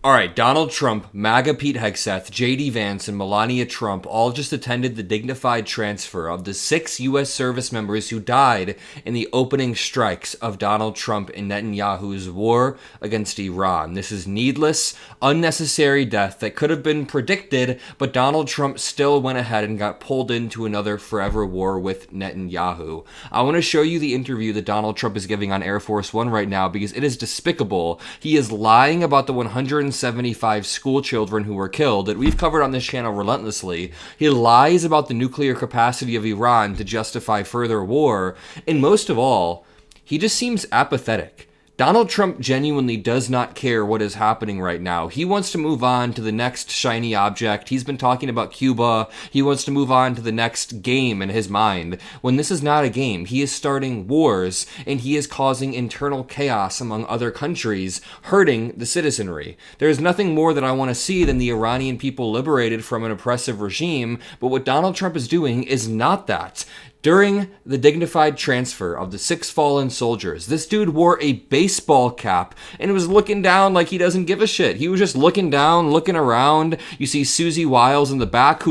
All right, Donald Trump, MAGA Pete Hegseth, J.D. Vance, and Melania Trump all just attended the dignified transfer of the 6 U.S. service members who died in the opening strikes of Donald Trump and Netanyahu's war against Iran. This is needless, unnecessary death that could have been predicted, but Donald Trump still went ahead and got pulled into another forever war with Netanyahu. I want to show you the interview that Donald Trump is giving on Air Force One right now because it is despicable. He is lying about the 175 school children who were killed that we've covered on this channel relentlessly. He lies about the nuclear capacity of Iran to justify further war. And most of all, he just seems apathetic. Donald Trump genuinely does not care what is happening right now. He wants to move on to the next shiny object. He's been talking about Cuba. He wants to move on to the next game in his mind. When this is not a game, he is starting wars and he is causing internal chaos among other countries, hurting the citizenry. There is nothing more that I want to see than the Iranian people liberated from an oppressive regime, but what Donald Trump is doing is not that. During the dignified transfer of the 6 fallen soldiers, this dude wore a baseball cap and was looking down like he doesn't give a shit. He was just looking down, looking around. You see Susie Wiles in the back,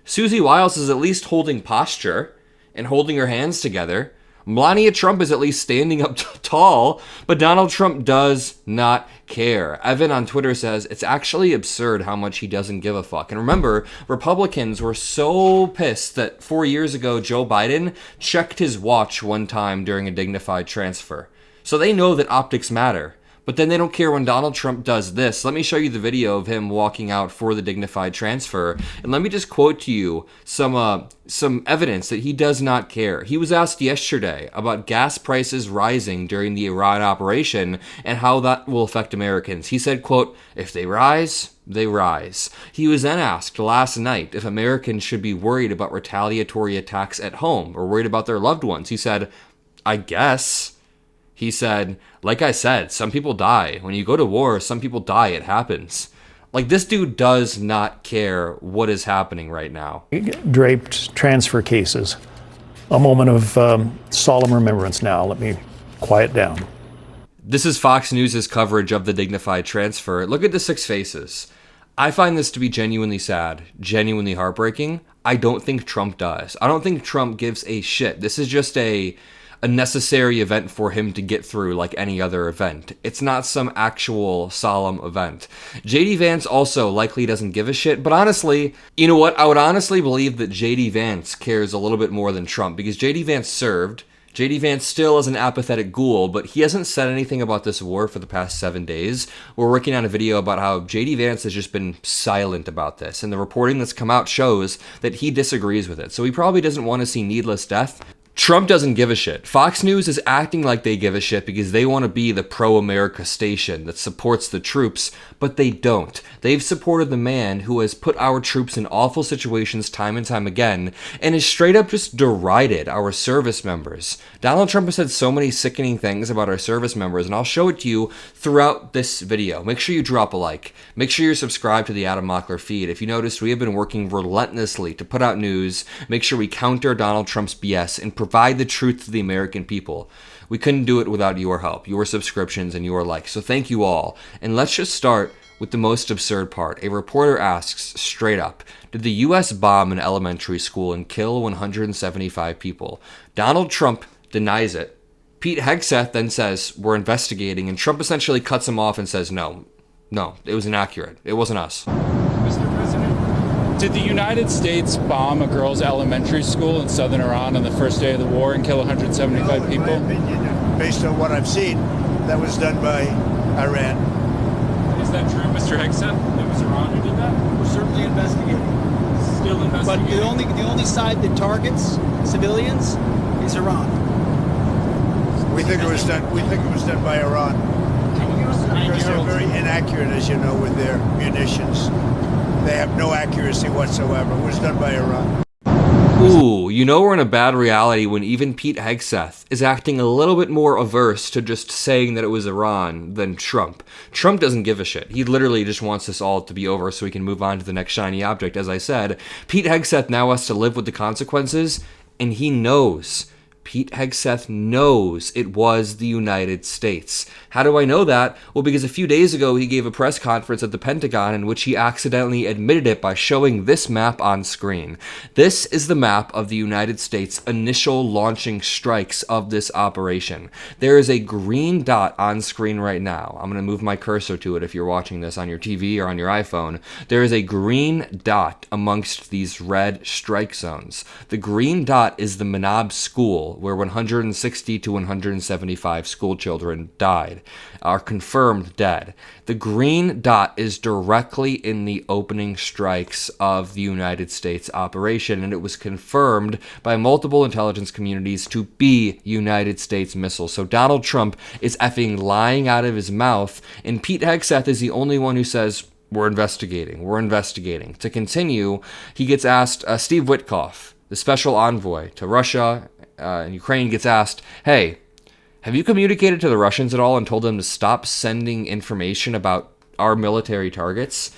Susie Wiles is at least holding posture and holding her hands together. Melania Trump is at least standing up tall, but Donald Trump does not care. Evan on Twitter says, it's actually absurd how much he doesn't give a fuck. And remember, Republicans were so pissed that 4 years ago, Joe Biden checked his watch one time during a dignified transfer. So they know that optics matter. But then they don't care when Donald Trump does this. Let me show you the video of him walking out for the dignified transfer. And let me just quote to you some evidence that he does not care. He was asked yesterday about gas prices rising during the Iran operation and how that will affect Americans. He said, quote, if they rise, they rise. He was then asked last night if Americans should be worried about retaliatory attacks at home or worried about their loved ones. He said, I guess. He said, like I said, some people die. When you go to war, some people die. It happens. Like, this dude does not care what is happening right now. Draped transfer cases. A moment of solemn remembrance now. Let me quiet down. This is Fox News' coverage of the dignified transfer. Look at the 6 faces. I find this to be genuinely sad, genuinely heartbreaking. I don't think Trump does. I don't think Trump gives a shit. This is just a necessary event for him to get through like any other event. It's not some actual solemn event. J.D. Vance also likely doesn't give a shit, but honestly, you know what? I would honestly believe that J.D. Vance cares a little bit more than Trump because J.D. Vance served. J.D. Vance still is an apathetic ghoul, but he hasn't said anything about this war for the past 7 days. We're working on a video about how J.D. Vance has just been silent about this, and the reporting that's come out shows that he disagrees with it. So he probably doesn't want to see needless death. Trump doesn't give a shit. Fox News is acting like they give a shit because they want to be the pro-America station that supports the troops, but they don't. They've supported the man who has put our troops in awful situations time and time again and has straight up just derided our service members. Donald Trump has said so many sickening things about our service members, and I'll show it to you throughout this video. Make sure you drop a like. Make sure you're subscribed to the Adam Mockler feed. If you noticed, we have been working relentlessly to put out news, make sure we counter Donald Trump's BS, and provide the truth to the American people. We couldn't do it without your help, your subscriptions, and your likes. So thank you all. And let's just start with the most absurd part. A reporter asks straight up, did the U.S. bomb an elementary school and kill 175 people? Donald Trump denies it. Pete Hegseth then says, we're investigating, and Trump essentially cuts him off and says, no, it was inaccurate. It wasn't us. Mr. President, did the United States bomb a girls' elementary school in southern Iran on the first day of the war and kill 175 people? In my opinion, based on what I've seen, that was done by Iran. Is that true, Mr. Hegseth? It was Iran who did that? We're certainly investigating. Still investigating? But the only side that targets civilians is Iran. We think it was done. We think it was done by Iran. Because they're very inaccurate, as you know, with their munitions. They have no accuracy whatsoever. It was done by Iran. Ooh, you know we're in a bad reality when even Pete Hegseth is acting a little bit more averse to just saying that it was Iran than Trump. Trump doesn't give a shit. He literally just wants this all to be over so he can move on to the next shiny object. As I said, Pete Hegseth now has to live with the consequences, and he knows Pete Hegseth knows it was the United States. How do I know that? Well, because a few days ago he gave a press conference at the Pentagon in which he accidentally admitted it by showing this map on screen. This is the map of the United States' initial launching strikes of this operation. There is a green dot on screen right now. I'm going to move my cursor to it if you're watching this on your TV or on your iPhone. There is a green dot amongst these red strike zones. The green dot is the Menab school, where 160 to 175 school children died, are confirmed dead. The green dot is directly in the opening strikes of the United States operation, and it was confirmed by multiple intelligence communities to be United States missiles. So Donald Trump is effing lying out of his mouth, and Pete Hegseth is the only one who says, we're investigating. To continue, he gets asked, Steve Witkoff, the special envoy to Russia and Ukraine, gets asked, hey, have you communicated to the Russians at all and told them to stop sending information about our military targets?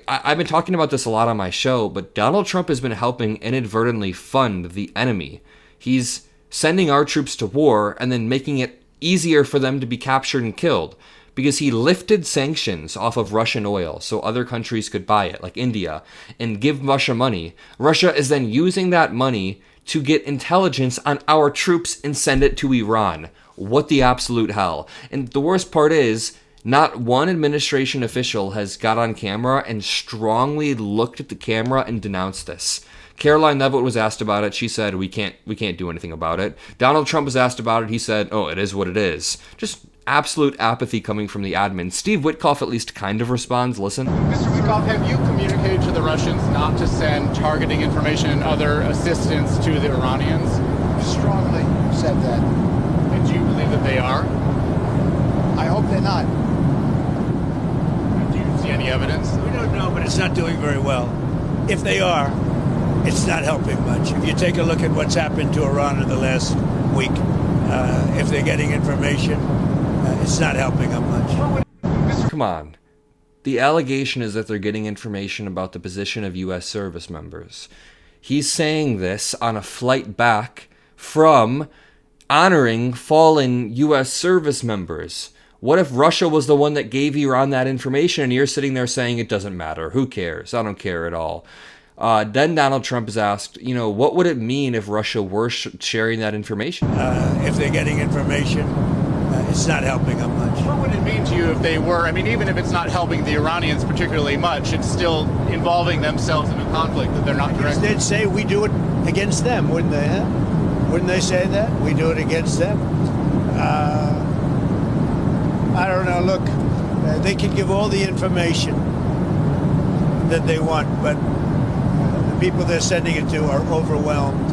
I've been talking about this a lot on my show, but Donald Trump has been helping inadvertently fund the enemy. He's sending our troops to war and then making it easier for them to be captured and killed, because he lifted sanctions off of Russian oil so other countries could buy it, like India, and give Russia money. Russia is then using that money to get intelligence on our troops and send it to Iran. What the absolute hell? And the worst part is, not one administration official has got on camera and strongly looked at the camera and denounced this. Caroline Leavitt was asked about it. She said, we can't do anything about it. Donald Trump was asked about it. He said, oh, it is what it is. Just absolute apathy coming from the admin. Steve Witkoff at least kind of responds. Listen. Mr. Witkoff, have you communicated to the Russians not to send targeting information and other assistance to the Iranians? Strongly said that. And do you believe that they are? I hope they're not. Do you see any evidence? We don't know, but it's not doing very well. If they are, it's not helping much. If you take a look at what's happened to Iran in the last week, if they're getting information, it's not helping them much. Come on. The allegation is that they're getting information about the position of U.S. service members. He's saying this on a flight back from honoring fallen U.S. service members. What if Russia was the one that gave Iran that information and you're sitting there saying it doesn't matter? Who cares? I don't care at all. Then Donald Trump is asked, what would it mean if Russia were sharing that information? If they're getting information, it's not helping them much. What would it mean to you if they were? I mean, even if it's not helping the Iranians particularly much, it's still involving themselves in a conflict that they're not directing. They'd say we do it against them, wouldn't they? Huh? Wouldn't they say that? We do it against them? I don't know. Look, they can give all the information that they want, but the people they're sending it to are overwhelmed.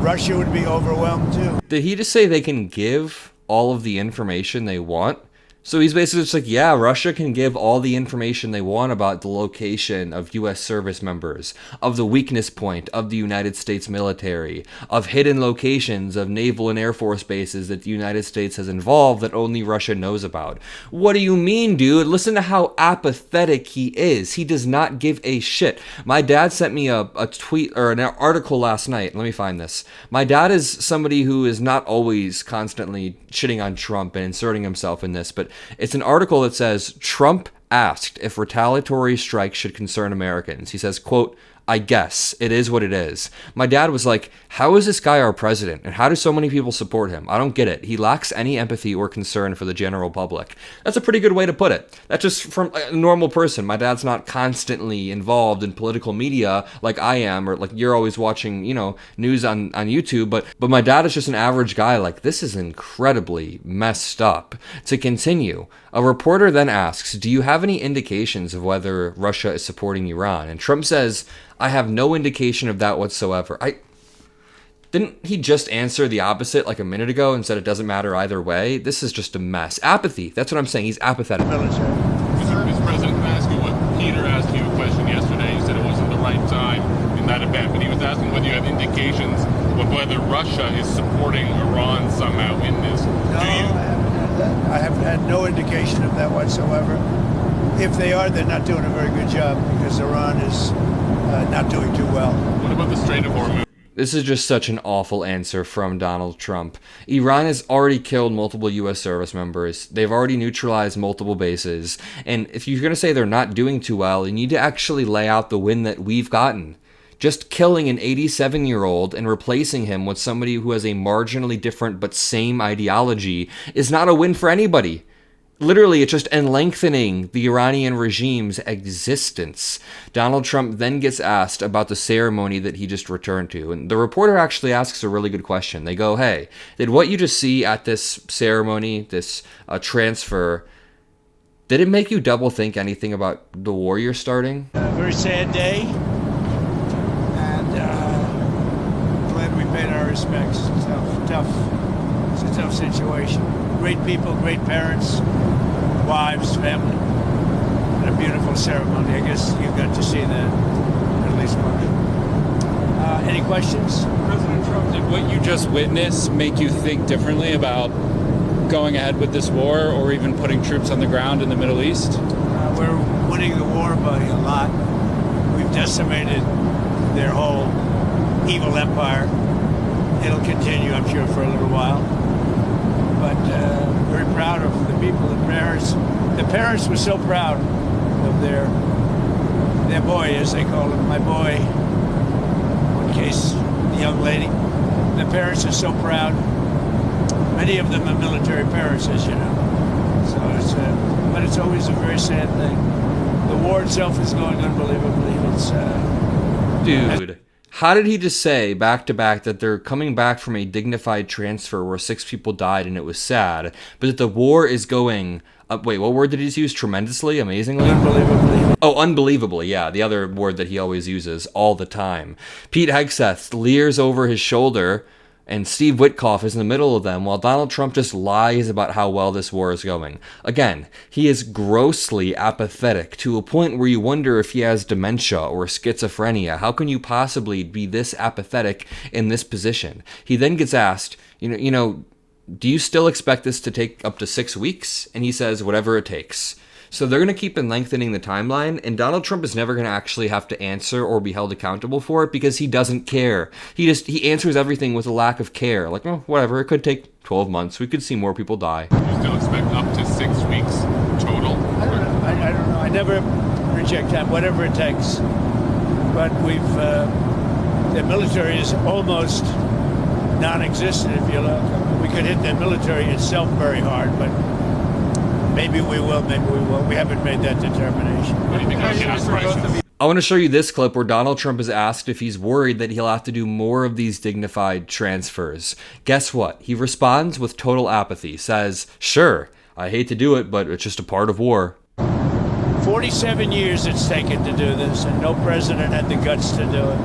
Russia would be overwhelmed too. Did he just say they can give all of the information they want? So he's basically just like, yeah, Russia can give all the information they want about the location of U.S. service members, of the weakness point of the United States military, of hidden locations of naval and air force bases that the United States has involved that only Russia knows about. What do you mean, dude? Listen to how apathetic he is. He does not give a shit. My dad sent me a tweet or an article last night. Let me find this. My dad is somebody who is not always constantly shitting on Trump and inserting himself in this, but it's an article that says, Trump asked if retaliatory strikes should concern Americans. He says, quote, I guess it is what it is. My dad was like, how is this guy our president? And how do so many people support him? I don't get it. He lacks any empathy or concern for the general public. That's a pretty good way to put it. That's just from a normal person. My dad's not constantly involved in political media like I am, or like you're always watching, news on YouTube. But my dad is just an average guy. Like, this is incredibly messed up. To continue, a reporter then asks, do you have any indications of whether Russia is supporting Iran? And Trump says, I have no indication of that whatsoever. Didn't he just answer the opposite like a minute ago and said it doesn't matter either way? This is just a mess. Apathy. That's what I'm saying. He's apathetic. Mr. President, can I ask you what Peter asked you a question yesterday? You said it wasn't the right time in that event, but he was asking whether you have indications of whether Russia is supporting Iran somehow in this. No, I haven't had that. I haven't had no indication of that whatsoever. If they are, they're not doing a very good job because Iran is not doing too well. What about the Strait of Hormuz? This is just such an awful answer from Donald Trump. Iran has already killed multiple U.S. service members. They've already neutralized multiple bases. And if you're going to say they're not doing too well, you need to actually lay out the win that we've gotten. Just killing an 87-year-old and replacing him with somebody who has a marginally different but same ideology is not a win for anybody. Literally, it's just lengthening the Iranian regime's existence. Donald Trump then gets asked about the ceremony that he just returned to. And the reporter actually asks a really good question. They go, hey, did what you just see at this ceremony, this transfer, did it make you double think anything about the war you're starting? A very sad day. And glad we paid our respects. It's a tough situation. Great people, great parents, wives, family, and a beautiful ceremony. I guess you got to see that at least once. Any questions? President Trump, did what you just witnessed make you think differently about going ahead with this war or even putting troops on the ground in the Middle East? We're winning the war by a lot. We've decimated their whole evil empire. It'll continue, I'm sure, for a little while. But very proud of the people, the parents. The parents were so proud of their boy, as they call him, my boy. In case the young lady. The parents are so proud. Many of them are military parents, as you know. So but it's always a very sad thing. The war itself is going unbelievably. It's Dude. How did he just say back to back that they're coming back from a dignified transfer where 6 people died and it was sad, but that the war is going... wait, what word did he use? Tremendously? Amazingly? unbelievably. Oh, unbelievably, yeah. The other word that he always uses all the time. Pete Hegseth leers over his shoulder, and Steve Witkoff is in the middle of them while Donald Trump just lies about how well this war is going. Again, he is grossly apathetic to a point where you wonder if he has dementia or schizophrenia. How can you possibly be this apathetic in this position? He then gets asked, you know, do you still expect this to take up to 6 weeks? And he says, whatever it takes. So they're going to keep lengthening the timeline, and Donald Trump is never going to actually have to answer or be held accountable for it because he doesn't care. He answers everything with a lack of care. Like, oh, whatever, it could take 12 months. We could see more people die. You still expect up to 6 weeks total? I don't know. I never reject time, whatever it takes. But the military is almost non-existent, if you look. We could hit the military itself very hard, but maybe we will, maybe we won't. We haven't made that determination. What do you think about gas prices? I want to show you this clip where Donald Trump is asked if he's worried that he'll have to do more of these dignified transfers. Guess what? He responds with total apathy, says, sure, I hate to do it, but it's just a part of war. 47 years it's taken to do this, and no president had the guts to do it.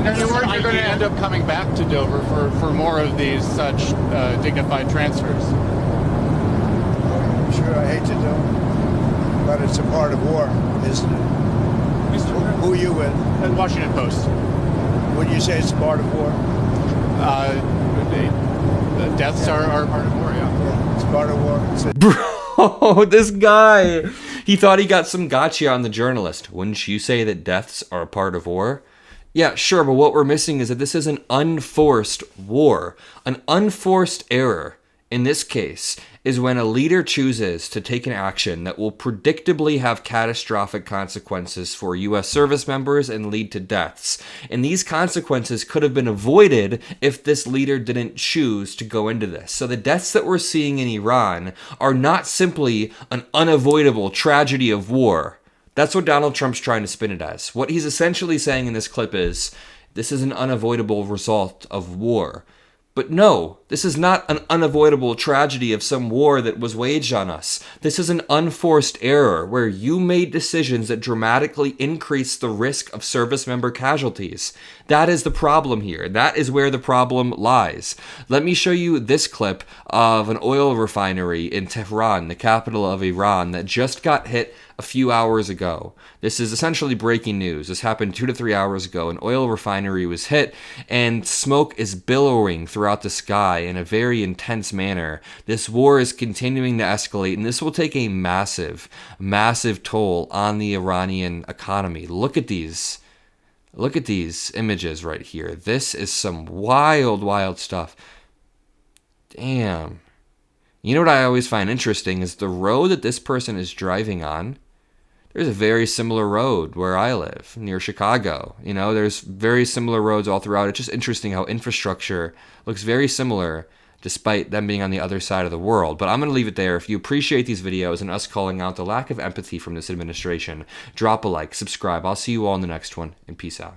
And you're worried you're going to end up coming back to Dover for more of these such dignified transfers. Sure, I hate to do it, but it's a part of war, isn't it? Who are you with? The Washington Post. Would you say it's part of war? The deaths are part of war, yeah. It's part of war. Bro, this guy, he thought he got some gotcha on the journalist. Wouldn't you say that deaths are a part of war? Yeah, sure, but what we're missing is that this is an unforced war, an unforced error. In this case, is when a leader chooses to take an action that will predictably have catastrophic consequences for U.S. service members and lead to deaths. And these consequences could have been avoided if this leader didn't choose to go into this. So the deaths that we're seeing in Iran are not simply an unavoidable tragedy of war. That's what Donald Trump's trying to spin it as. What he's essentially saying in this clip is, this is an unavoidable result of war. But no, this is not an unavoidable tragedy of some war that was waged on us. This is an unforced error where you made decisions that dramatically increase the risk of service member casualties. That is the problem here. That is where the problem lies. Let me show you this clip of an oil refinery in Tehran, the capital of Iran, that just got hit a few hours ago. This is essentially breaking news. This happened 2 to 3 hours ago. An oil refinery was hit, and smoke is billowing throughout the sky in a very intense manner. This war is continuing to escalate, and this will take a massive, massive toll on the Iranian economy. Look at these. Look at these images right here. This is some wild, wild stuff. Damn. You know what I always find interesting is the road that this person is driving on. There's a very similar road where I live, near Chicago. You know, there's very similar roads all throughout. It's just interesting how infrastructure looks very similar despite them being on the other side of the world. But I'm going to leave it there. If you appreciate these videos and us calling out the lack of empathy from this administration, drop a like, subscribe. I'll see you all in the next one, and peace out.